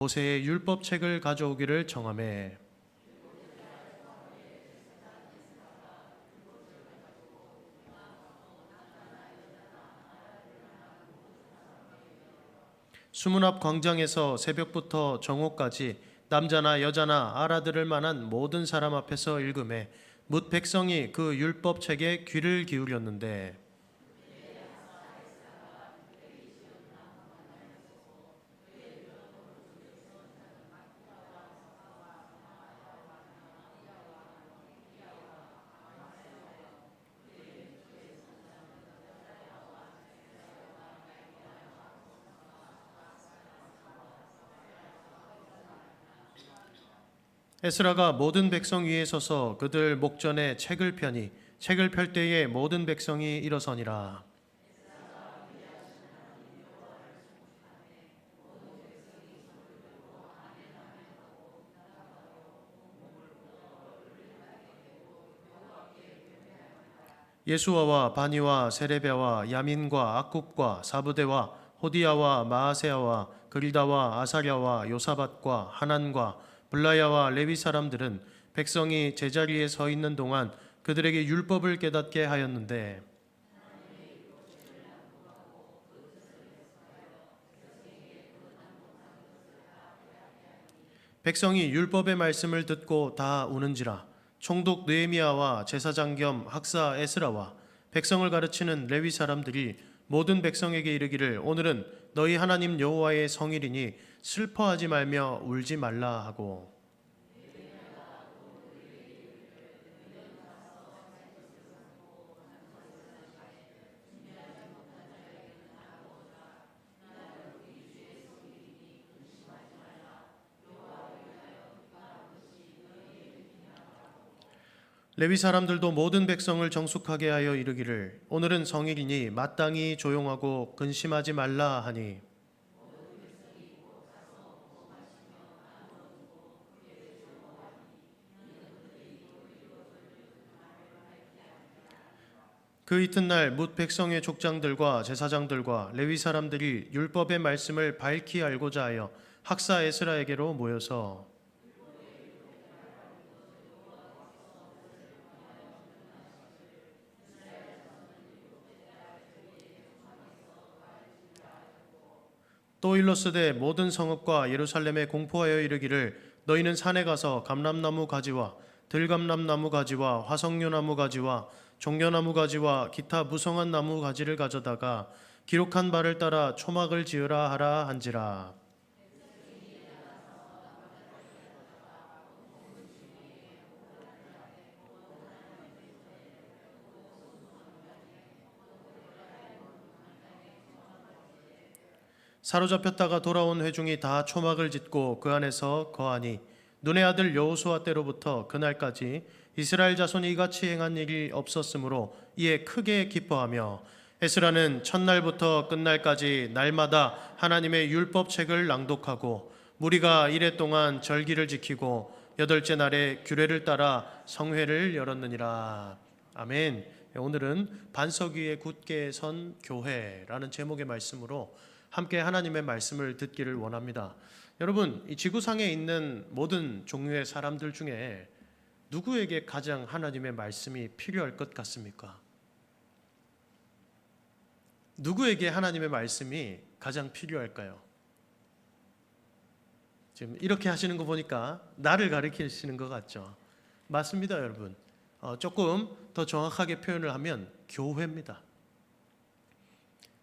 모세의 율법책을 가져오기를 청하매 수문 앞 광장에서 새벽부터 정오까지 남자나 여자나 알아들을 만한 모든 사람 앞에서 읽음에 뭇 백성이 그 율법책에 귀를 기울였는데 에스라가 모든 백성 위에 서서 그들 목전에 책을 펴니 책을 펼 때에 모든 백성이 일어서니라. 예수아와 바니와 세레베와 야민과 악굽과 사부대와 호디야와 마아세야와 그리다와 아사랴와 요사밧과 하난과 블라야와 레위 사람들은 백성이 제자리에 서 있는 동안 그들에게 율법을 깨닫게 하였는데 백성이 율법의 말씀을 듣고 다 우는지라. 총독 느헤미야와 제사장 겸 학사 에스라와 백성을 가르치는 레위 사람들이 모든 백성에게 이르기를 오늘은 너희 하나님 여호와의 성일이니 슬퍼하지 말며 울지 말라 하고 레위 사람들도 모든 백성을 정숙하게 하여 이르기를 오늘은 성일이니 마땅히 조용하고 근심하지 말라 하니 그 이튿날 뭇 백성의 족장들과 제사장들과 레위 사람들이 율법의 말씀을 밝히 알고자 하여 학사 에스라에게로 모여서 또 일러스되 모든 성읍과 예루살렘에 공포하여 이르기를 너희는 산에 가서 감람나무 가지와 들감람나무 가지와 화석류나무 가지와 종려나무 가지와 기타 무성한 나무 가지를 가져다가 기록한 바를 따라 초막을 지으라 하라 한지라. 사로잡혔다가 돌아온 회중이 다 초막을 짓고 그 안에서 거하니 눈의 아들 여호수아 때로부터 그날까지 이스라엘 자손이 이같이 행한 일이 없었으므로 이에 크게 기뻐하며 에스라는 첫날부터 끝날까지 날마다 하나님의 율법책을 낭독하고 무리가 이레 동안 절기를 지키고 여덟째 날에 규례를 따라 성회를 열었느니라. 아멘. 오늘은 반석 위에 굳게 선 교회라는 제목의 말씀으로 함께 하나님의 말씀을 듣기를 원합니다. 여러분, 이 지구상에 있는 모든 종류의 사람들 중에 누구에게 가장 하나님의 말씀이 필요할 것 같습니까? 누구에게 하나님의 말씀이 가장 필요할까요? 지금 이렇게 하시는 거 보니까 나를 가리키시는 것 같죠? 맞습니다, 여러분. 조금 더 정확하게 표현을 하면 교회입니다.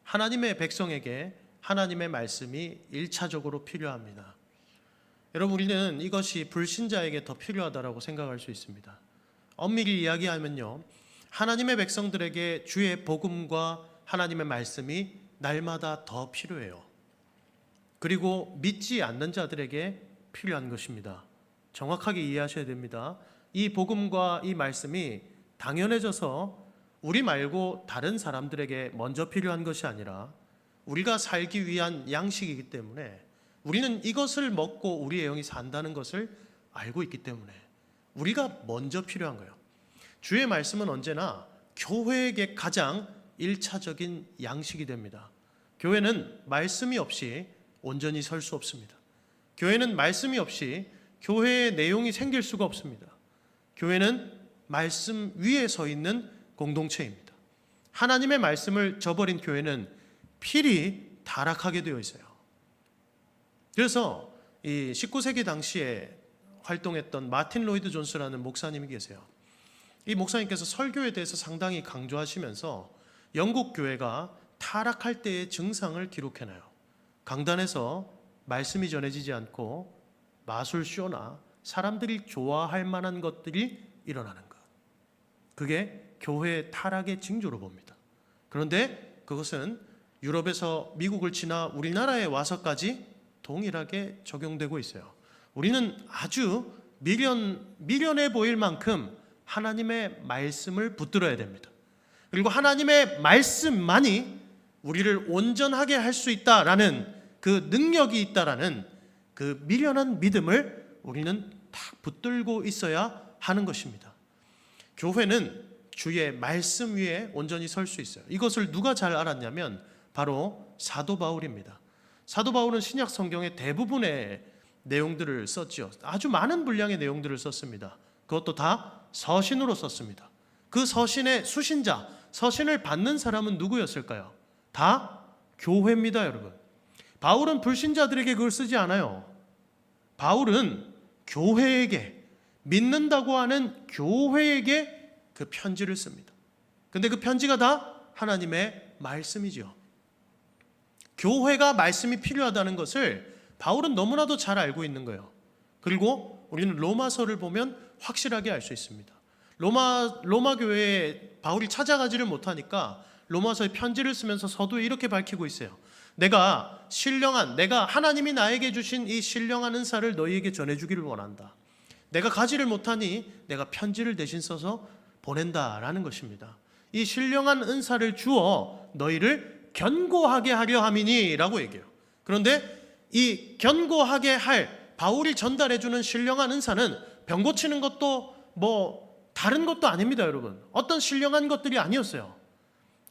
하나님의 백성에게 하나님의 말씀이 1차적으로 필요합니다. 여러분, 우리는 이것이 불신자에게 더 필요하다고 생각할 수 있습니다. 엄밀히 이야기하면요, 하나님의 백성들에게 주의 복음과 하나님의 말씀이 날마다 더 필요해요. 그리고 믿지 않는 자들에게 필요한 것입니다. 정확하게 이해하셔야 됩니다. 이 복음과 이 말씀이 당연해져서 우리 말고 다른 사람들에게 먼저 필요한 것이 아니라 우리가 살기 위한 양식이기 때문에 우리는 이것을 먹고 우리의 영이 산다는 것을 알고 있기 때문에 우리가 먼저 필요한 거예요. 주의 말씀은 언제나 교회에게 가장 1차적인 양식이 됩니다. 교회는 말씀이 없이 온전히 설 수 없습니다. 교회는 말씀이 없이 교회의 내용이 생길 수가 없습니다. 교회는 말씀 위에 서 있는 공동체입니다. 하나님의 말씀을 저버린 교회는 필히 타락하게 되어 있어요. 그래서 이 19세기 당시에 활동했던 마틴 로이드 존스라는 목사님이 계세요. 이 목사님께서 설교에 대해서 상당히 강조하시면서 영국 교회가 타락할 때의 증상을 기록해놔요. 강단에서 말씀이 전해지지 않고 마술쇼나 사람들이 좋아할 만한 것들이 일어나는 것. 그게 교회의 타락의 징조로 봅니다. 그런데 그것은 유럽에서 미국을 지나 우리나라에 와서까지 동일하게 적용되고 있어요. 우리는 아주 미련해 보일 만큼 하나님의 말씀을 붙들어야 됩니다. 그리고 하나님의 말씀만이 우리를 온전하게 할 수 있다라는 그 능력이 있다라는 그 미련한 믿음을 우리는 딱 붙들고 있어야 하는 것입니다. 교회는 주의 말씀 위에 온전히 설 수 있어요. 이것을 누가 잘 알았냐면 바로 사도 바울입니다. 사도 바울은 신약 성경의 대부분의 내용들을 썼지요. 아주 많은 분량의 내용들을 썼습니다. 그것도 다 서신으로 썼습니다. 그 서신의 수신자, 서신을 받는 사람은 누구였을까요? 다 교회입니다, 여러분. 바울은 불신자들에게 그걸 쓰지 않아요. 바울은 교회에게, 믿는다고 하는 교회에게 그 편지를 씁니다. 근데 그 편지가 다 하나님의 말씀이죠. 교회가 말씀이 필요하다는 것을 바울은 너무나도 잘 알고 있는 거예요. 그리고 우리는 로마서를 보면 확실하게 알 수 있습니다. 로마 교회에 바울이 찾아가지를 못하니까 로마서에 편지를 쓰면서 서두에 이렇게 밝히고 있어요. 내가 하나님이 나에게 주신 이 신령한 은사를 너희에게 전해주기를 원한다. 내가 가지를 못하니 내가 편지를 대신 써서 보낸다라는 것입니다. 이 신령한 은사를 주어 너희를 견고하게 하려 함이니 라고 얘기해요. 그런데 이 견고하게 할 바울이 전달해주는 신령한 은사는 병 고치는 것도 다른 것도 아닙니다, 여러분. 어떤 신령한 것들이 아니었어요.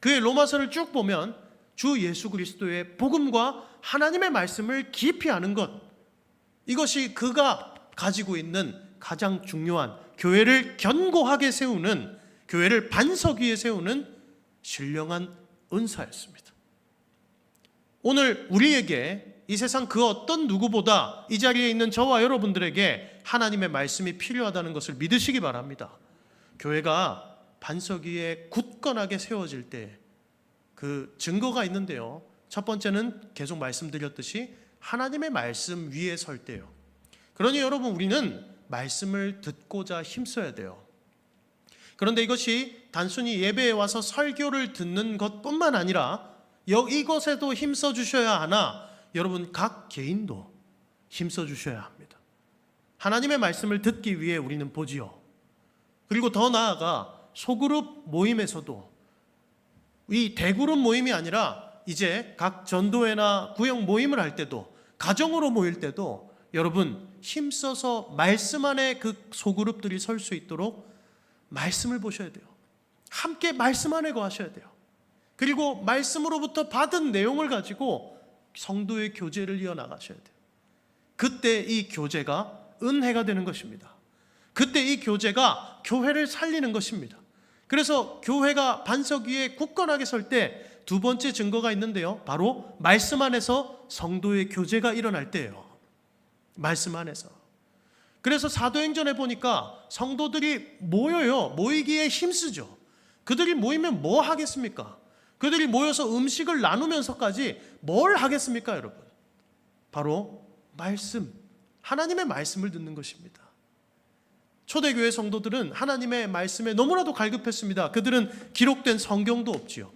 그의 로마서를 쭉 보면 주 예수 그리스도의 복음과 하나님의 말씀을 깊이 아는 것, 이것이 그가 가지고 있는 가장 중요한 교회를 견고하게 세우는, 교회를 반석 위에 세우는 신령한 은사였습니다. 오늘 우리에게 이 세상 그 어떤 누구보다 이 자리에 있는 저와 여러분들에게 하나님의 말씀이 필요하다는 것을 믿으시기 바랍니다. 교회가 반석 위에 굳건하게 세워질 때 그 증거가 있는데요. 첫 번째는 계속 말씀드렸듯이 하나님의 말씀 위에 설 때요. 그러니 여러분, 우리는 말씀을 듣고자 힘써야 돼요. 그런데 이것이 단순히 예배에 와서 설교를 듣는 것뿐만 아니라 이것에도 힘써 주셔야 하나, 여러분 각 개인도 힘써 주셔야 합니다. 하나님의 말씀을 듣기 위해 우리는 보지요. 그리고 더 나아가 소그룹 모임에서도, 이 대그룹 모임이 아니라 이제 각 전도회나 구역 모임을 할 때도, 가정으로 모일 때도 여러분 힘써서 말씀 안에 그 소그룹들이 설 수 있도록 말씀을 보셔야 돼요. 함께 말씀 안에 거하셔야 돼요. 그리고 말씀으로부터 받은 내용을 가지고 성도의 교제를 이어나가셔야 돼요. 그때 이 교제가 은혜가 되는 것입니다. 그때 이 교제가 교회를 살리는 것입니다. 그래서 교회가 반석 위에 굳건하게 설 때 두 번째 증거가 있는데요. 바로 말씀 안에서 성도의 교제가 일어날 때예요. 말씀 안에서. 그래서 사도행전에 보니까 성도들이 모여요. 모이기에 힘쓰죠. 그들이 모이면 뭐 하겠습니까? 그들이 모여서 음식을 나누면서까지 뭘 하겠습니까, 여러분? 바로 말씀, 하나님의 말씀을 듣는 것입니다. 초대교회 성도들은 하나님의 말씀에 너무나도 갈급했습니다. 그들은 기록된 성경도 없지요.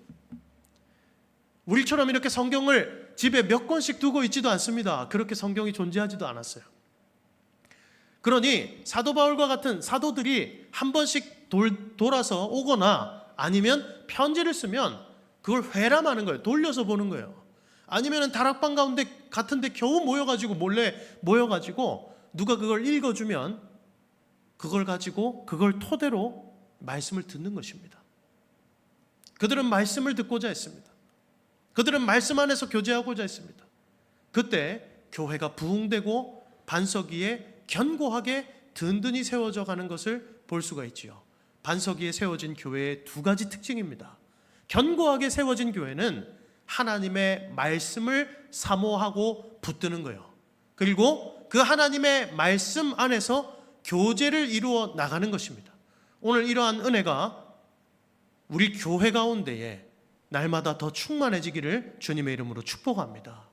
우리처럼 이렇게 성경을 집에 몇 권씩 두고 있지도 않습니다. 그렇게 성경이 존재하지도 않았어요. 그러니 사도 바울과 같은 사도들이 한 번씩 돌아서 오거나 아니면 편지를 쓰면 그걸 회람하는 거예요. 돌려서 보는 거예요. 아니면 다락방 가운데 같은데 겨우 몰래 모여가지고 누가 그걸 읽어주면 그걸 가지고 그걸 토대로 말씀을 듣는 것입니다. 그들은 말씀을 듣고자 했습니다. 그들은 말씀 안에서 교제하고자 했습니다. 그때 교회가 부흥되고 반석 위에 견고하게 든든히 세워져 가는 것을 볼 수가 있지요. 반석 위에 세워진 교회의 두 가지 특징입니다. 견고하게 세워진 교회는 하나님의 말씀을 사모하고 붙드는 거예요. 그리고 그 하나님의 말씀 안에서 교제를 이루어 나가는 것입니다. 오늘 이러한 은혜가 우리 교회 가운데에 날마다 더 충만해지기를 주님의 이름으로 축복합니다.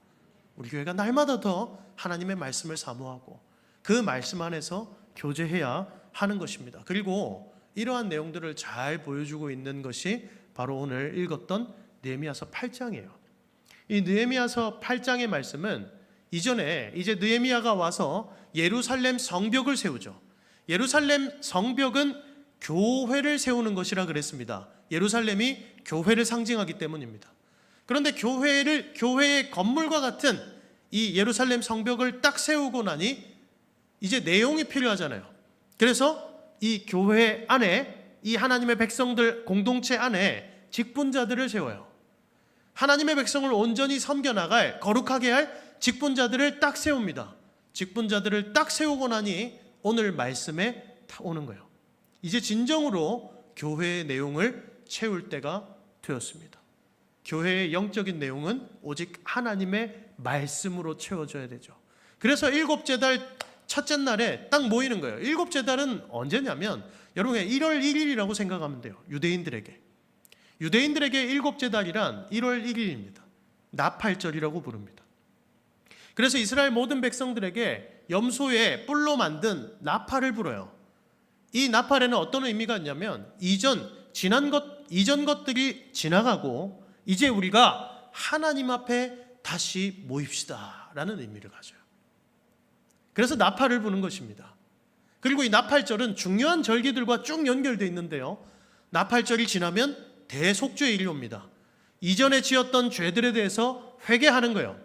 우리 교회가 날마다 더 하나님의 말씀을 사모하고 그 말씀 안에서 교제해야 하는 것입니다. 그리고 이러한 내용들을 잘 보여주고 있는 것이 바로 오늘 읽었던 느헤미야서 8장이에요. 이 느헤미야서 8장의 말씀은 이전에 이제 느헤미야가 와서 예루살렘 성벽을 세우죠. 예루살렘 성벽은 교회를 세우는 것이라 그랬습니다. 예루살렘이 교회를 상징하기 때문입니다. 그런데 교회의 건물과 같은 이 예루살렘 성벽을 딱 세우고 나니 이제 내용이 필요하잖아요. 그래서 이 교회 안에, 이 하나님의 백성들 공동체 안에 직분자들을 세워요. 하나님의 백성을 온전히 섬겨나갈, 거룩하게 할 직분자들을 딱 세웁니다. 직분자들을 딱 세우고 나니 오늘 말씀에 다 오는 거예요. 이제 진정으로 교회의 내용을 채울 때가 되었습니다. 교회의 영적인 내용은 오직 하나님의 말씀으로 채워져야 되죠. 그래서 일곱째 달 첫째 날에 딱 모이는 거예요. 일곱째 달은 언제냐면 여러분 1월 1일이라고 생각하면 돼요. 유대인들에게 일곱째 달이란 1월 1일입니다. 나팔절이라고 부릅니다. 그래서 이스라엘 모든 백성들에게 염소의 뿔로 만든 나팔을 불어요. 이 나팔에는 어떤 의미가 있냐면 이전 것들이 지나가고 이제 우리가 하나님 앞에 다시 모입시다 라는 의미를 가져요. 그래서 나팔을 부는 것입니다. 그리고 이 나팔절은 중요한 절기들과 쭉 연결되어 있는데요, 나팔절이 지나면 대속죄일이 옵니다. 이전에 지었던 죄들에 대해서 회개하는 거예요.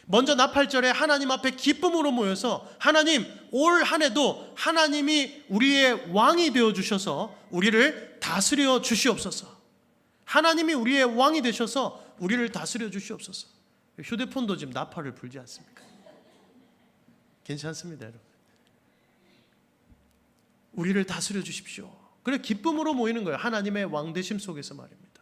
먼저 나팔절에 하나님 앞에 기쁨으로 모여서 하나님, 올 한 해도 하나님이 우리의 왕이 되어주셔서 우리를 다스려 주시옵소서. 하나님이 우리의 왕이 되셔서 우리를 다스려 주시옵소서. 휴대폰도 지금 나팔을 불지 않습니까? 괜찮습니다, 여러분. 우리를 다스려 주십시오. 그래 기쁨으로 모이는 거예요. 하나님의 왕되심 속에서 말입니다.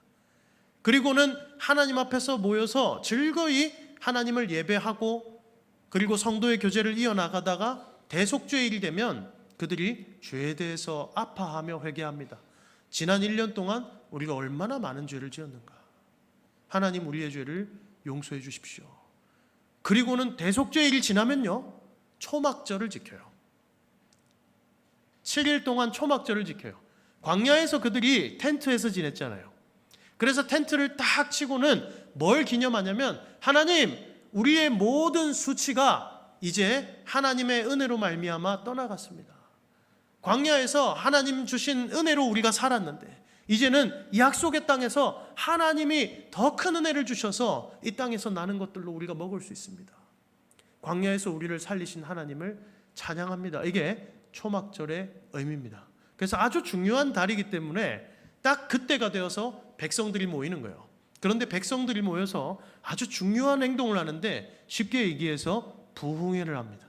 그리고는 하나님 앞에서 모여서 즐거이 하나님을 예배하고 그리고 성도의 교제를 이어나가다가 대속죄일이 되면 그들이 죄에 대해서 아파하며 회개합니다. 지난 1년 동안 우리가 얼마나 많은 죄를 지었는가. 하나님 우리의 죄를 용서해 주십시오. 그리고는 대속죄일이 지나면요, 초막절을 지켜요. 7일 동안 초막절을 지켜요. 광야에서 그들이 텐트에서 지냈잖아요. 그래서 텐트를 딱 치고는 뭘 기념하냐면 하나님, 우리의 모든 수치가 이제 하나님의 은혜로 말미암아 떠나갔습니다. 광야에서 하나님 주신 은혜로 우리가 살았는데 이제는 약속의 땅에서 하나님이 더 큰 은혜를 주셔서 이 땅에서 나는 것들로 우리가 먹을 수 있습니다. 광야에서 우리를 살리신 하나님을 찬양합니다. 이게 초막절의 의미입니다. 그래서 아주 중요한 달이기 때문에 딱 그때가 되어서 백성들이 모이는 거예요. 그런데 백성들이 모여서 아주 중요한 행동을 하는데 쉽게 얘기해서 부흥회를 합니다.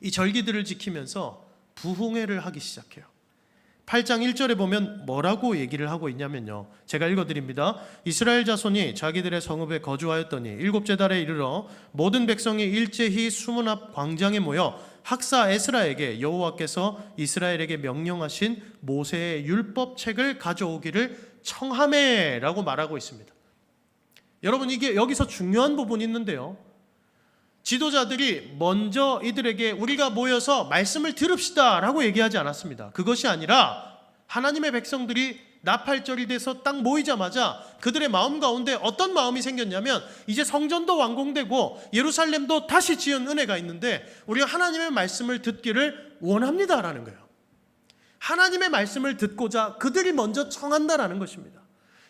이 절기들을 지키면서 부흥회를 하기 시작해요. 8장 1절에 보면 뭐라고 얘기를 하고 있냐면요, 제가 읽어드립니다. 이스라엘 자손이 자기들의 성읍에 거주하였더니 일곱째 달에 이르러 모든 백성이 일제히 수문 앞 광장에 모여 학사 에스라에게 여호와께서 이스라엘에게 명령하신 모세의 율법책을 가져오기를 청하매라고 말하고 있습니다. 여러분, 이게 여기서 중요한 부분이 있는데요, 지도자들이 먼저 이들에게 우리가 모여서 말씀을 들읍시다 라고 얘기하지 않았습니다. 그것이 아니라 하나님의 백성들이 나팔절이 돼서 딱 모이자마자 그들의 마음 가운데 어떤 마음이 생겼냐면 이제 성전도 완공되고 예루살렘도 다시 지은 은혜가 있는데 우리가 하나님의 말씀을 듣기를 원합니다라는 거예요. 하나님의 말씀을 듣고자 그들이 먼저 청한다라는 것입니다.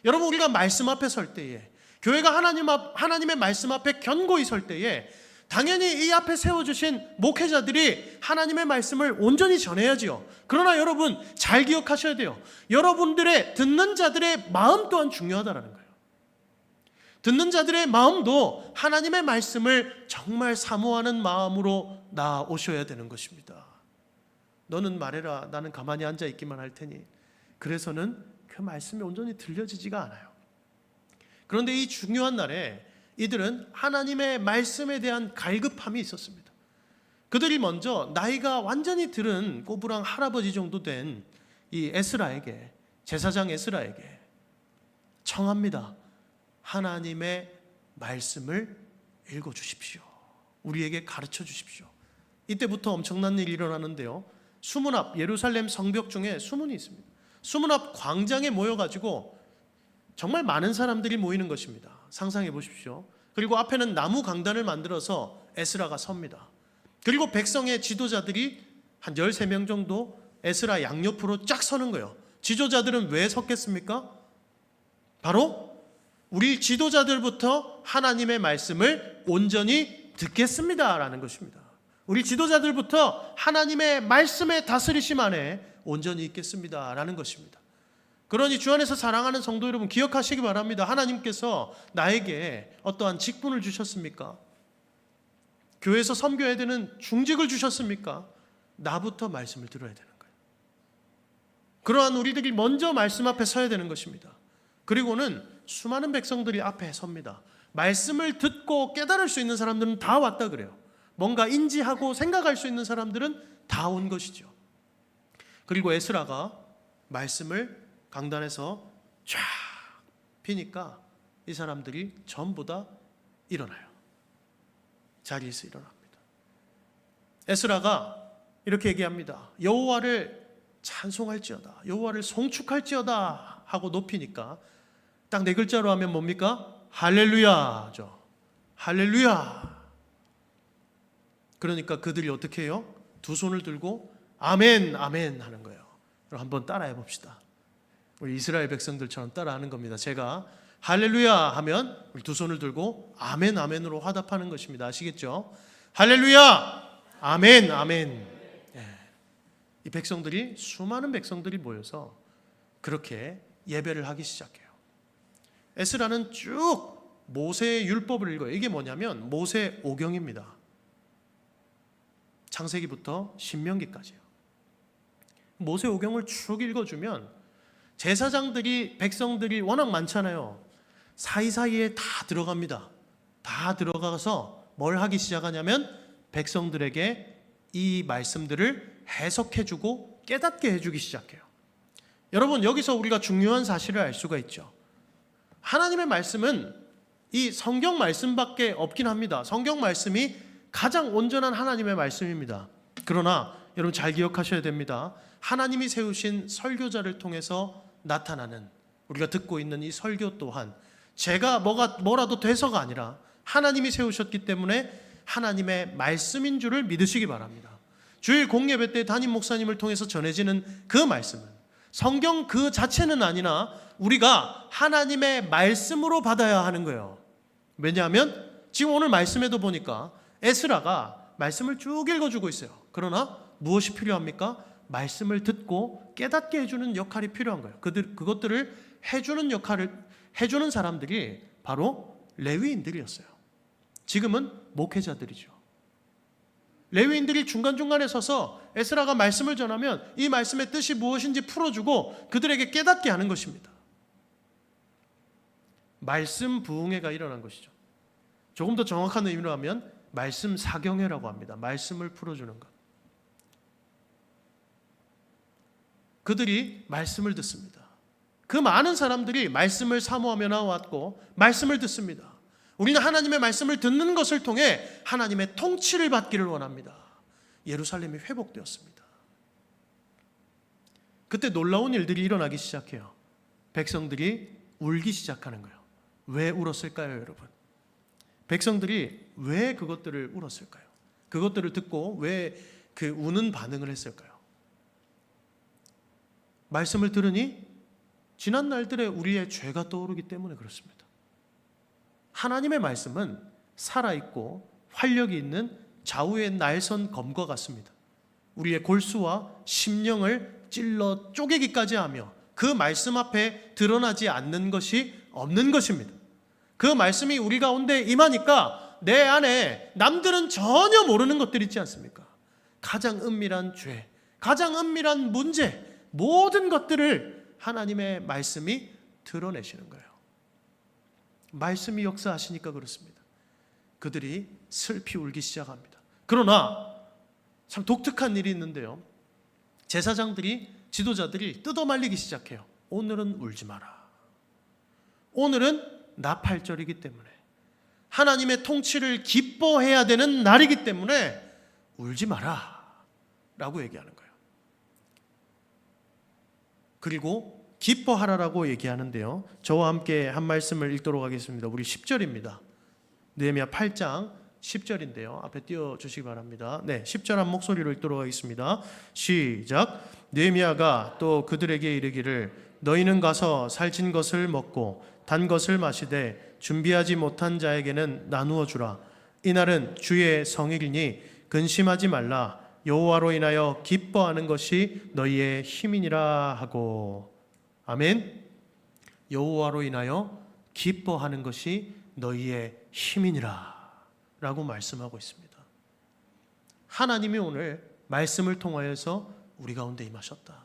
여러분, 우리가 말씀 앞에 설 때에, 교회가 하나님의 말씀 앞에 견고히 설 때에 당연히 이 앞에 세워주신 목회자들이 하나님의 말씀을 온전히 전해야지요. 그러나 여러분 잘 기억하셔야 돼요. 여러분들의 듣는 자들의 마음 또한 중요하다는 거예요. 듣는 자들의 마음도 하나님의 말씀을 정말 사모하는 마음으로 나오셔야 되는 것입니다. 너는 말해라, 나는 가만히 앉아 있기만 할 테니. 그래서는 그 말씀이 온전히 들려지지가 않아요. 그런데 이 중요한 날에 이들은 하나님의 말씀에 대한 갈급함이 있었습니다. 그들이 먼저 나이가 완전히 들은 꼬부랑 할아버지 정도 된 이 에스라에게, 제사장 에스라에게 청합니다. 하나님의 말씀을 읽어주십시오. 우리에게 가르쳐 주십시오. 이때부터 엄청난 일이 일어나는데요. 수문 앞, 예루살렘 성벽 중에 수문이 있습니다. 수문 앞 광장에 모여가지고 정말 많은 사람들이 모이는 것입니다. 상상해 보십시오. 그리고 앞에는 나무 강단을 만들어서 에스라가 섭니다. 그리고 백성의 지도자들이 한 13명 정도 에스라 양옆으로 쫙 서는 거예요. 지도자들은 왜 섰겠습니까? 바로 우리 지도자들부터 하나님의 말씀을 온전히 듣겠습니다라는 것입니다. 우리 지도자들부터 하나님의 말씀의 다스리심 안에 온전히 있겠습니다라는 것입니다. 그러니 주 안에서 사랑하는 성도 여러분, 기억하시기 바랍니다. 하나님께서 나에게 어떠한 직분을 주셨습니까? 교회에서 섬겨야 되는 중직을 주셨습니까? 나부터 말씀을 들어야 되는 거예요. 그러한 우리들이 먼저 말씀 앞에 서야 되는 것입니다. 그리고는 수많은 백성들이 앞에 섭니다. 말씀을 듣고 깨달을 수 있는 사람들은 다 왔다 그래요. 뭔가 인지하고 생각할 수 있는 사람들은 다 온 것이죠. 그리고 에스라가 말씀을 강단에서 쫙 피니까 이 사람들이 전부 다 일어나요. 자리에서 일어납니다. 에스라가 이렇게 얘기합니다. 여호와를 찬송할지어다, 여호와를 송축할지어다 하고 높이니까 딱 4글자로 하면 뭡니까? 할렐루야죠. 할렐루야. 그러니까 그들이 어떻게 해요? 두 손을 들고 아멘 아멘 하는 거예요. 그럼 한번 따라해 봅시다. 우리 이스라엘 백성들처럼 따라하는 겁니다. 제가 할렐루야 하면 우리 두 손을 들고 아멘 아멘으로 화답하는 것입니다. 아시겠죠? 할렐루야 아멘 아멘. 이 백성들이, 수많은 백성들이 모여서 그렇게 예배를 하기 시작해요. 에스라는 쭉 모세의 율법을 읽어요. 이게 뭐냐면 모세 오경입니다. 창세기부터 신명기까지요. 모세 오경을 쭉 읽어주면 제사장들이, 백성들이 워낙 많잖아요. 사이사이에 다 들어갑니다. 다 들어가서 뭘 하기 시작하냐면 백성들에게 이 말씀들을 해석해주고 깨닫게 해주기 시작해요. 여러분, 여기서 우리가 중요한 사실을 알 수가 있죠. 하나님의 말씀은 이 성경 말씀밖에 없긴 합니다. 성경 말씀이 가장 온전한 하나님의 말씀입니다. 그러나 여러분 잘 기억하셔야 됩니다. 하나님이 세우신 설교자를 통해서 나타나는, 우리가 듣고 있는 이 설교 또한 제가 뭐라도 돼서가 아니라 하나님이 세우셨기 때문에 하나님의 말씀인 줄을 믿으시기 바랍니다. 주일 공예배 때 담임 목사님을 통해서 전해지는 그 말씀은 성경 그 자체는 아니나 우리가 하나님의 말씀으로 받아야 하는 거예요. 왜냐하면 지금 오늘 말씀에도 보니까 에스라가 말씀을 쭉 읽어주고 있어요. 그러나 무엇이 필요합니까? 말씀을 듣고 깨닫게 해주는 역할이 필요한 거예요. 그것들을 해주는 역할을 해주는 사람들이 바로 레위인들이었어요. 지금은 목회자들이죠. 레위인들이 중간중간에 서서 에스라가 말씀을 전하면 이 말씀의 뜻이 무엇인지 풀어주고 그들에게 깨닫게 하는 것입니다. 말씀 부흥회가 일어난 것이죠. 조금 더 정확한 의미로 하면 말씀 사경회라고 합니다. 말씀을 풀어주는 것. 그들이 말씀을 듣습니다. 그 많은 사람들이 말씀을 사모하며 나왔고 말씀을 듣습니다. 우리는 하나님의 말씀을 듣는 것을 통해 하나님의 통치를 받기를 원합니다. 예루살렘이 회복되었습니다. 그때 놀라운 일들이 일어나기 시작해요. 백성들이 울기 시작하는 거예요. 왜 울었을까요, 여러분? 백성들이 왜 그것들을 울었을까요? 그것들을 듣고 왜 그 우는 반응을 했을까요? 말씀을 들으니 지난 날들의 우리의 죄가 떠오르기 때문에 그렇습니다. 하나님의 말씀은 살아있고 활력이 있는 좌우의 날선 검과 같습니다. 우리의 골수와 심령을 찔러 쪼개기까지 하며 그 말씀 앞에 드러나지 않는 것이 없는 것입니다. 그 말씀이 우리 가운데 임하니까 내 안에 남들은 전혀 모르는 것들 있지 않습니까? 가장 은밀한 죄, 가장 은밀한 문제, 모든 것들을 하나님의 말씀이 드러내시는 거예요. 말씀이 역사하시니까 그렇습니다. 그들이 슬피 울기 시작합니다. 그러나 참 독특한 일이 있는데요. 제사장들이, 지도자들이 뜯어말리기 시작해요. 오늘은 울지 마라. 오늘은 나팔절이기 때문에, 하나님의 통치를 기뻐해야 되는 날이기 때문에 울지 마라 라고 얘기하는 거예요. 그리고 기뻐하라라고 얘기하는데요. 저와 함께 한 말씀을 읽도록 하겠습니다. 우리 10절입니다. 느헤미야 8장 10절인데요. 앞에 띄워주시기 바랍니다. 네, 10절 한 목소리로 읽도록 하겠습니다. 시작. 느헤미야가 또 그들에게 이르기를 너희는 가서 살찐 것을 먹고 단 것을 마시되 준비하지 못한 자에게는 나누어 주라. 이날은 주의 성일이니 근심하지 말라. 여호와로 인하여 기뻐하는 것이 너희의 힘이니라 하고. 아멘. 여호와로 인하여 기뻐하는 것이 너희의 힘이니라 라고 말씀하고 있습니다. 하나님이 오늘 말씀을 통하여서 우리 가운데 임하셨다.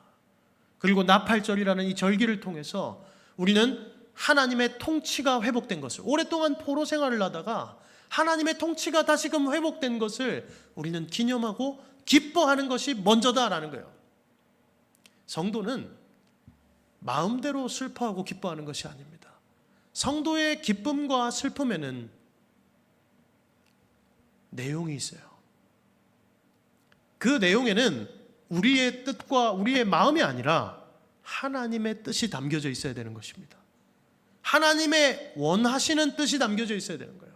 그리고 나팔절이라는 이 절기를 통해서 우리는 하나님의 통치가 회복된 것을, 오랫동안 포로 생활을 하다가 하나님의 통치가 다시금 회복된 것을 우리는 기념하고 기뻐하는 것이 먼저다라는 거예요. 성도는 마음대로 슬퍼하고 기뻐하는 것이 아닙니다. 성도의 기쁨과 슬픔에는 내용이 있어요. 그 내용에는 우리의 뜻과 우리의 마음이 아니라 하나님의 뜻이 담겨져 있어야 되는 것입니다. 하나님의 원하시는 뜻이 담겨져 있어야 되는 거예요.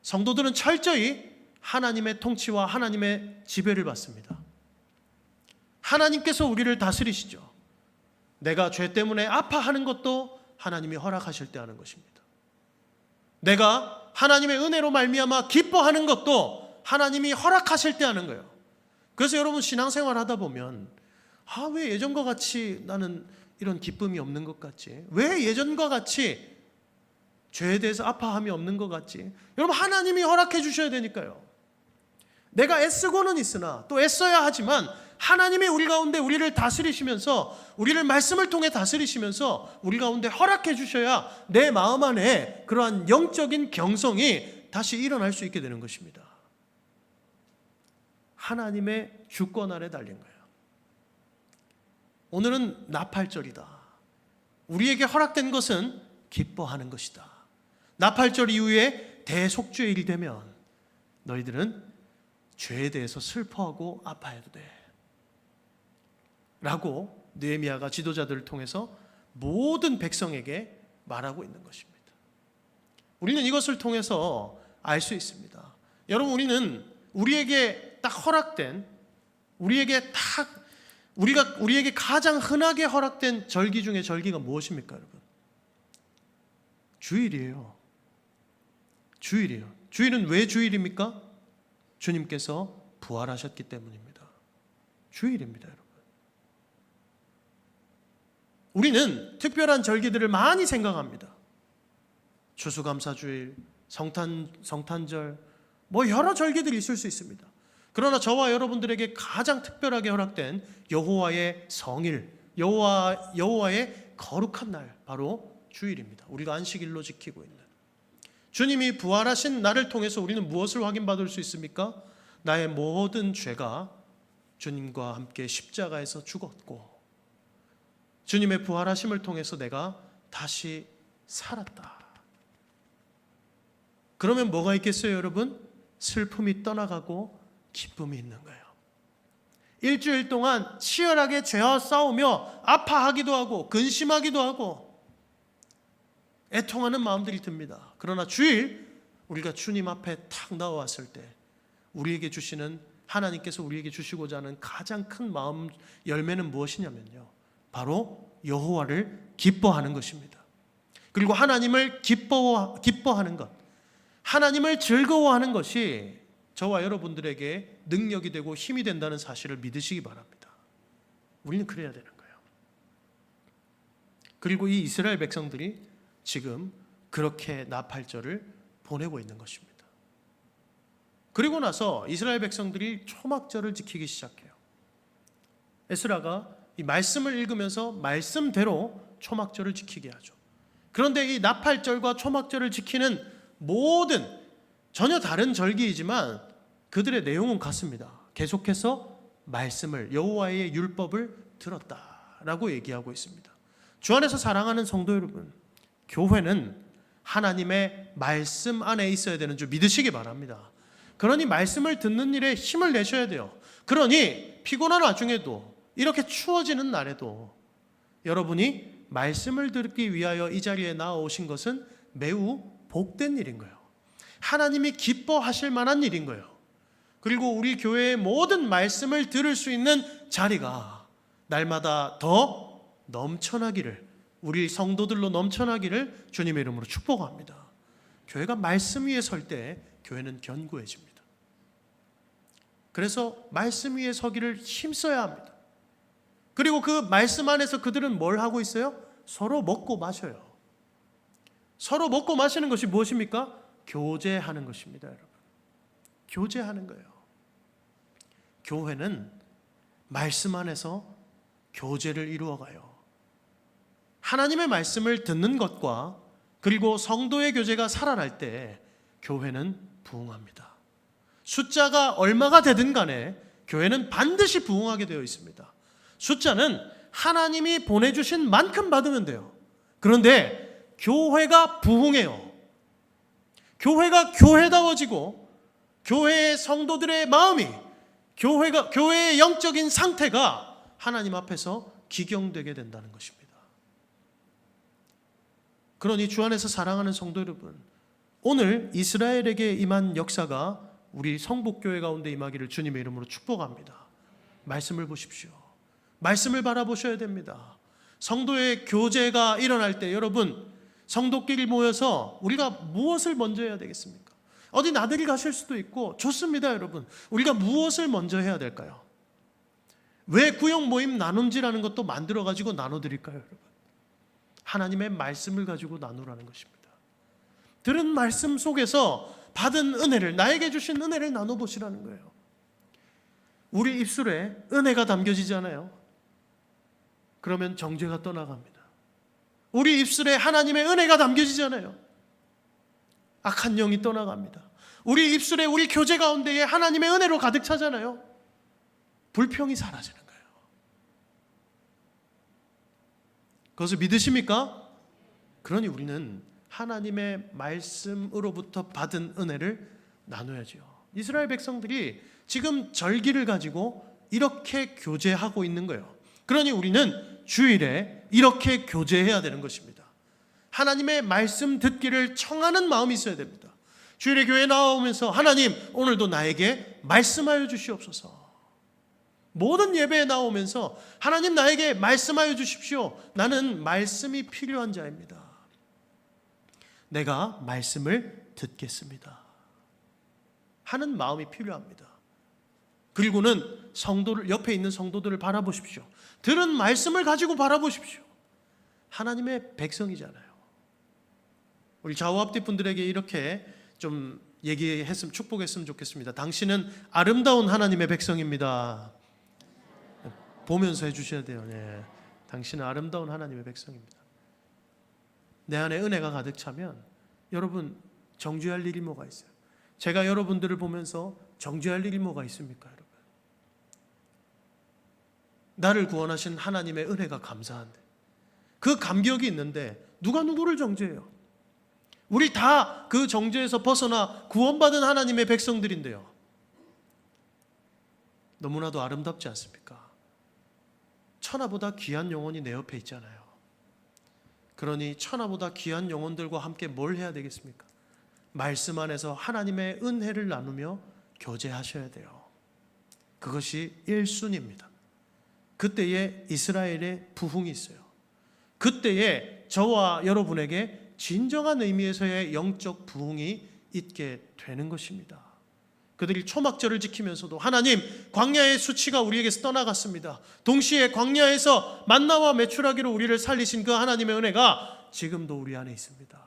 성도들은 철저히 하나님의 통치와 하나님의 지배를 받습니다. 하나님께서 우리를 다스리시죠. 내가 죄 때문에 아파하는 것도 하나님이 허락하실 때 하는 것입니다. 내가 하나님의 은혜로 말미암아 기뻐하는 것도 하나님이 허락하실 때 하는 거예요. 그래서 여러분 신앙생활 하다 보면 왜 예전과 같이 나는 이런 기쁨이 없는 것 같지? 왜 예전과 같이 죄에 대해서 아파함이 없는 것 같지? 여러분 하나님이 허락해 주셔야 되니까요. 내가 애쓰고는 있으나 또 애써야 하지만 하나님이 우리 가운데 우리를 다스리시면서, 우리를 말씀을 통해 다스리시면서 우리 가운데 허락해 주셔야 내 마음 안에 그러한 영적인 경성이 다시 일어날 수 있게 되는 것입니다. 하나님의 주권 아래 달린 거예요. 오늘은 나팔절이다. 우리에게 허락된 것은 기뻐하는 것이다. 나팔절 이후에 대속죄일이 되면 너희들은 죄에 대해서 슬퍼하고 아파해도 돼 라고 느헤미야가 지도자들을 통해서 모든 백성에게 말하고 있는 것입니다. 우리는 이것을 통해서 알 수 있습니다. 여러분, 우리는 우리에게 딱 허락된, 우리에게 가장 흔하게 허락된 절기 중에 절기가 무엇입니까, 여러분? 주일이에요. 주일이에요. 주일은 왜 주일입니까? 주님께서 부활하셨기 때문입니다. 주일입니다, 여러분. 우리는 특별한 절기들을 많이 생각합니다. 추수감사주일, 성탄절, 여러 절기들이 있을 수 있습니다. 그러나 저와 여러분들에게 가장 특별하게 허락된 여호와의 성일, 여호와의 거룩한 날, 바로 주일입니다. 우리가 안식일로 지키고 있는. 주님이 부활하신 날을 통해서 우리는 무엇을 확인받을 수 있습니까? 나의 모든 죄가 주님과 함께 십자가에서 죽었고 주님의 부활하심을 통해서 내가 다시 살았다. 그러면 뭐가 있겠어요, 여러분? 슬픔이 떠나가고 기쁨이 있는 거예요. 일주일 동안 치열하게 죄와 싸우며 아파하기도 하고 근심하기도 하고 애통하는 마음들이 듭니다. 그러나 주일 우리가 주님 앞에 탁 나와왔을 때 우리에게 주시는, 하나님께서 우리에게 주시고자 하는 가장 큰 마음 열매는 무엇이냐면요, 바로 여호와를 기뻐하는 것입니다. 그리고 하나님을 기뻐하는 것, 하나님을 즐거워하는 것이 저와 여러분들에게 능력이 되고 힘이 된다는 사실을 믿으시기 바랍니다. 우리는 그래야 되는 거예요. 그리고 이 이스라엘 백성들이 지금 그렇게 나팔절을 보내고 있는 것입니다. 그리고 나서 이스라엘 백성들이 초막절을 지키기 시작해요. 에스라가 이 말씀을 읽으면서 말씀대로 초막절을 지키게 하죠. 그런데 이 나팔절과 초막절을 지키는 모든 전혀 다른 절기이지만 그들의 내용은 같습니다. 계속해서 말씀을, 여호와의 율법을 들었다라고 얘기하고 있습니다. 주 안에서 사랑하는 성도 여러분, 교회는 하나님의 말씀 안에 있어야 되는 줄 믿으시기 바랍니다. 그러니 말씀을 듣는 일에 힘을 내셔야 돼요. 그러니 피곤한 와중에도, 이렇게 추워지는 날에도 여러분이 말씀을 듣기 위하여 이 자리에 나오신 것은 매우 복된 일인 거예요. 하나님이 기뻐하실 만한 일인 거예요. 그리고 우리 교회의 모든 말씀을 들을 수 있는 자리가 날마다 더 넘쳐나기를, 우리 성도들로 넘쳐나기를 주님의 이름으로 축복합니다. 교회가 말씀 위에 설 때 교회는 견고해집니다. 그래서 말씀 위에 서기를 힘써야 합니다. 그리고 그 말씀 안에서 그들은 뭘 하고 있어요? 서로 먹고 마셔요. 서로 먹고 마시는 것이 무엇입니까? 교제하는 것입니다, 여러분. 교제하는 거예요. 교회는 말씀 안에서 교제를 이루어가요. 하나님의 말씀을 듣는 것과 그리고 성도의 교제가 살아날 때 교회는 부흥합니다. 숫자가 얼마가 되든 간에 교회는 반드시 부흥하게 되어 있습니다. 숫자는 하나님이 보내주신 만큼 받으면 돼요. 그런데 교회가 부흥해요. 교회가 교회다워지고 교회의 성도들의 마음이, 교회의 영적인 상태가 하나님 앞에서 기경되게 된다는 것입니다. 그러니 주 안에서 사랑하는 성도 여러분, 오늘 이스라엘에게 임한 역사가 우리 성북교회 가운데 임하기를 주님의 이름으로 축복합니다. 말씀을 보십시오. 말씀을 바라보셔야 됩니다. 성도의 교제가 일어날 때 여러분, 성도끼리 모여서 우리가 무엇을 먼저 해야 되겠습니까? 어디 나들이 가실 수도 있고 좋습니다, 여러분. 우리가 무엇을 먼저 해야 될까요? 왜 구역 모임 나눔지라는 것도 만들어가지고 나눠드릴까요, 여러분? 하나님의 말씀을 가지고 나누라는 것입니다. 들은 말씀 속에서 받은 은혜를, 나에게 주신 은혜를 나눠보시라는 거예요. 우리 입술에 은혜가 담겨지잖아요. 그러면 정죄가 떠나갑니다. 우리 입술에 하나님의 은혜가 담겨지잖아요. 악한 영이 떠나갑니다. 우리 입술에, 우리 교제 가운데에 하나님의 은혜로 가득 차잖아요. 불평이 사라지는 거예요. 그것을 믿으십니까? 그러니 우리는 하나님의 말씀으로부터 받은 은혜를 나눠야죠. 이스라엘 백성들이 지금 절기를 가지고 이렇게 교제하고 있는 거예요. 그러니 우리는 주일에 이렇게 교제해야 되는 것입니다. 하나님의 말씀 듣기를 청하는 마음이 있어야 됩니다. 주일에 교회에 나오면서 하나님, 오늘도 나에게 말씀하여 주시옵소서. 모든 예배에 나오면서 하나님, 나에게 말씀하여 주십시오. 나는 말씀이 필요한 자입니다. 내가 말씀을 듣겠습니다 하는 마음이 필요합니다. 그리고는 성도를, 옆에 있는 성도들을 바라보십시오. 들은 말씀을 가지고 바라보십시오. 하나님의 백성이잖아요. 우리 좌우 앞뒤 분들에게 이렇게 좀 얘기했으면, 축복했으면 좋겠습니다. 당신은 아름다운 하나님의 백성입니다. 보면서 해주셔야 돼요. 네. 당신은 아름다운 하나님의 백성입니다. 내 안에 은혜가 가득 차면 여러분, 정죄할 일이 뭐가 있어요? 제가 여러분들을 보면서 정죄할 일이 뭐가 있습니까, 여러분? 나를 구원하신 하나님의 은혜가 감사한데, 그 감격이 있는데 누가 누구를 정죄해요? 우리 다 그 정죄에서 벗어나 구원받은 하나님의 백성들인데요. 너무나도 아름답지 않습니까? 천하보다 귀한 영혼이 내 옆에 있잖아요. 그러니 천하보다 귀한 영혼들과 함께 뭘 해야 되겠습니까? 말씀 안에서 하나님의 은혜를 나누며 교제하셔야 돼요. 그것이 1순위입니다. 그때에 이스라엘의 부흥이 있어요. 그때에 저와 여러분에게 진정한 의미에서의 영적 부흥이 있게 되는 것입니다. 그들이 초막절을 지키면서도 하나님, 광야의 수치가 우리에게서 떠나갔습니다. 동시에 광야에서 만나와 메추라기로 우리를 살리신 그 하나님의 은혜가 지금도 우리 안에 있습니다.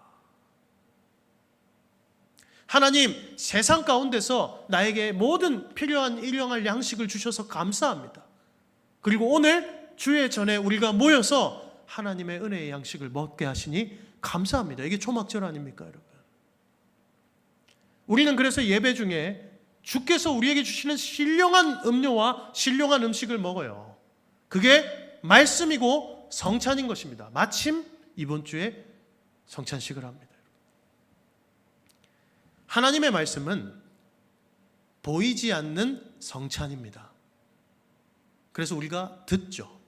하나님, 세상 가운데서 나에게 모든 필요한 일용할 양식을 주셔서 감사합니다. 그리고 오늘 주의 전에 우리가 모여서 하나님의 은혜의 양식을 먹게 하시니 감사합니다. 이게 초막절 아닙니까, 여러분? 우리는 그래서 예배 중에 주께서 우리에게 주시는 신령한 음료와 신령한 음식을 먹어요. 그게 말씀이고 성찬인 것입니다. 마침 이번 주에 성찬식을 합니다. 하나님의 말씀은 보이지 않는 성찬입니다. 그래서 우리가 듣죠.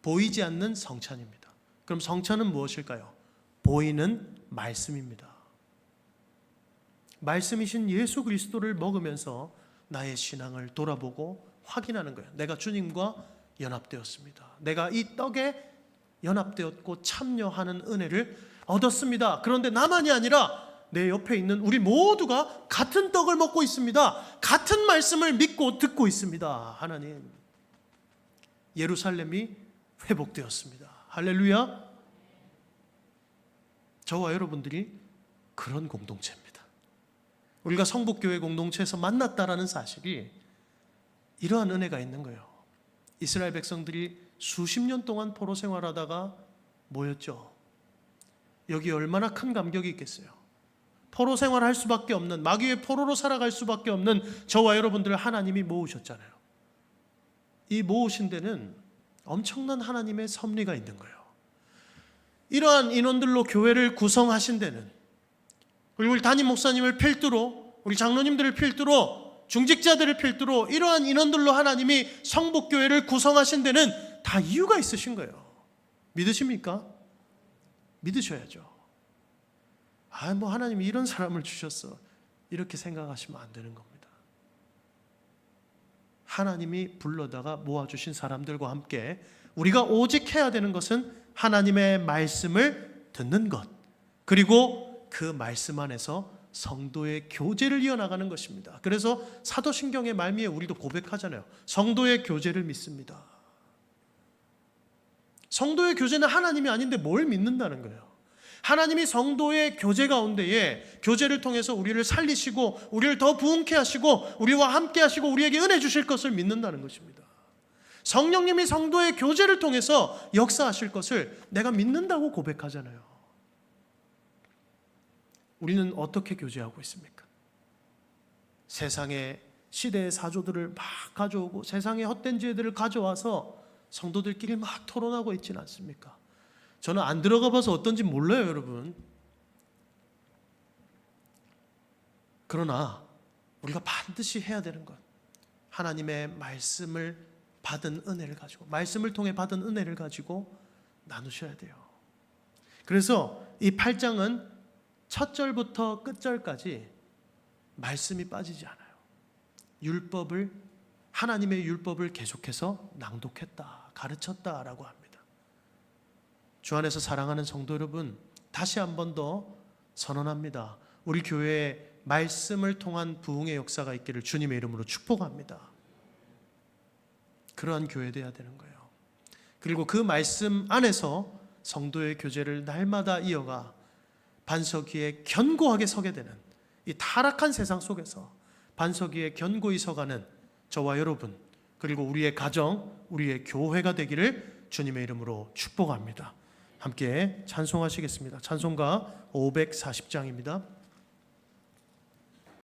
보이지 않는 성찬입니다. 그럼 성찬은 무엇일까요? 보이는 말씀입니다. 말씀이신 예수 그리스도를 먹으면서 나의 신앙을 돌아보고 확인하는 거예요. 내가 주님과 연합되었습니다. 내가 이 떡에 연합되었고 참여하는 은혜를 얻었습니다. 그런데 나만이 아니라 내 옆에 있는 우리 모두가 같은 떡을 먹고 있습니다. 같은 말씀을 믿고 듣고 있습니다. 하나님, 예루살렘이 회복되었습니다. 할렐루야. 저와 여러분들이 그런 공동체입니다. 우리가 성북교회 공동체에서 만났다라는 사실이 이러한 은혜가 있는 거예요. 이스라엘 백성들이 수십 년 동안 포로 생활하다가 모였죠. 여기 얼마나 큰 감격이 있겠어요. 포로 생활할 수밖에 없는, 마귀의 포로로 살아갈 수밖에 없는 저와 여러분들을 하나님이 모으셨잖아요. 이 모으신 데는 엄청난 하나님의 섭리가 있는 거예요. 이러한 인원들로 교회를 구성하신 데는, 그리고 우리 담임 목사님을 필두로, 우리 장로님들을 필두로, 중직자들을 필두로 이러한 인원들로 하나님이 성북교회를 구성하신 데는 다 이유가 있으신 거예요. 믿으십니까? 믿으셔야죠. 뭐 하나님이 이런 사람을 주셨어, 이렇게 생각하시면 안 되는 겁니다. 하나님이 불러다가 모아주신 사람들과 함께 우리가 오직 해야 되는 것은 하나님의 말씀을 듣는 것, 그리고 그 말씀 안에서 성도의 교제를 이어나가는 것입니다. 그래서 사도신경의 말미에 우리도 고백하잖아요. 성도의 교제를 믿습니다. 성도의 교제는 하나님이 아닌데 뭘 믿는다는 거예요. 하나님이 성도의 교제 가운데에 교제를 통해서 우리를 살리시고 우리를 더 부흥케 하시고 우리와 함께 하시고 우리에게 은혜 주실 것을 믿는다는 것입니다. 성령님이 성도의 교제를 통해서 역사하실 것을 내가 믿는다고 고백하잖아요. 우리는 어떻게 교제하고 있습니까? 세상의 시대의 사조들을 막 가져오고 세상의 헛된 지혜들을 가져와서 성도들끼리 막 토론하고 있지는 않습니까? 저는 안 들어가 봐서 어떤지 몰라요, 여러분. 그러나 우리가 반드시 해야 되는 것, 하나님의 말씀을 받은 은혜를 가지고, 말씀을 통해 받은 은혜를 가지고 나누셔야 돼요. 그래서 이 8장은 첫 절부터 끝 절까지 말씀이 빠지지 않아요. 율법을, 하나님의 율법을 계속해서 낭독했다, 가르쳤다라고 합니다. 주 안에서 사랑하는 성도 여러분, 다시 한 번 더 선언합니다. 우리 교회에 말씀을 통한 부흥의 역사가 있기를 주님의 이름으로 축복합니다. 그러한 교회 되어야 되는 거예요. 그리고 그 말씀 안에서 성도의 교제를 날마다 이어가 반석 위에 견고하게 서게 되는, 이 타락한 세상 속에서 반석 위에 견고히 서가는 저와 여러분, 그리고 우리의 가정, 우리의 교회가 되기를 주님의 이름으로 축복합니다. 함께 찬송하시겠습니다. 찬송가 540장입니다.